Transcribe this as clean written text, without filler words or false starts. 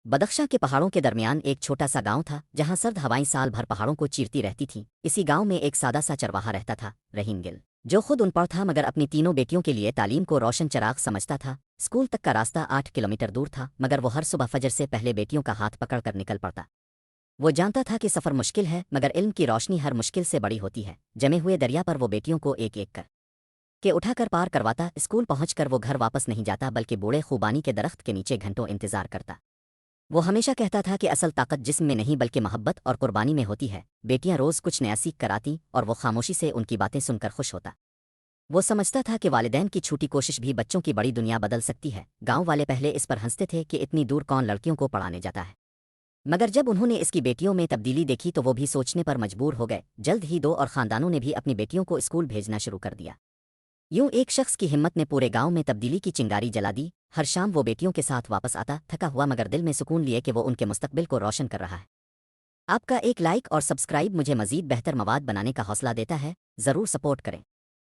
Badakhshan کے پہاڑوں کے درمیان ایک چھوٹا سا گاؤں تھا جہاں سرد ہوائیں سال بھر پہاڑوں کو چیرتی رہتی تھیں۔ اسی گاؤں میں ایک سادہ سا چرواہا رہتا تھا، رحیم گل، جو خود ان پڑھ تھا مگر اپنی تینوں بیٹیوں کے لیے تعلیم کو روشن چراغ سمجھتا تھا۔ اسکول تک کا راستہ 8 کلومیٹر دور تھا، مگر وہ ہر صبح فجر سے پہلے بیٹیوں کا ہاتھ پکڑ کر نکل پڑتا۔ وہ جانتا تھا کہ سفر مشکل ہے، مگر علم کی روشنی ہر مشکل سے بڑی ہوتی ہے۔ جمے ہوئے دریا پر وہ بیٹیوں کو ایک ایک کر کے اٹھا کر پار کرواتا۔ اسکول پہنچ کر وہ گھر واپس نہیں جاتا، بلکہ بوڑھے خوبانی کے درخت کے نیچے گھنٹوں انتظار کرتا۔ وہ ہمیشہ کہتا تھا کہ اصل طاقت جسم میں نہیں بلکہ محبت اور قربانی میں ہوتی ہے۔ بیٹیاں روز کچھ نیا سیکھ کر آتی اور وہ خاموشی سے ان کی باتیں سن کر خوش ہوتا۔ وہ سمجھتا تھا کہ والدین کی چھوٹی کوشش بھی بچوں کی بڑی دنیا بدل سکتی ہے۔ گاؤں والے پہلے اس پر ہنستے تھے کہ اتنی دور کون لڑکیوں کو پڑھانے جاتا ہے، مگر جب انہوں نے اس کی بیٹیوں میں تبدیلی دیکھی تو وہ بھی سوچنے پر مجبور ہو گئے۔ جلد ہی دو اور خاندانوں نے بھی اپنی بیٹیوں کو اسکول بھیجنا شروع کر دیا۔ یوں ایک شخص کی ہمت نے پورے گاؤں میں تبدیلی کی چنگاری جلا دی۔ ہر شام وہ بیٹیوں کے ساتھ واپس آتا، تھکا ہوا مگر دل میں سکون لیے کہ وہ ان کے مستقبل کو روشن کر رہا ہے۔ آپ کا ایک لائک اور سبسکرائب مجھے مزید بہتر مواد بنانے کا حوصلہ دیتا ہے، ضرور سپورٹ کریں۔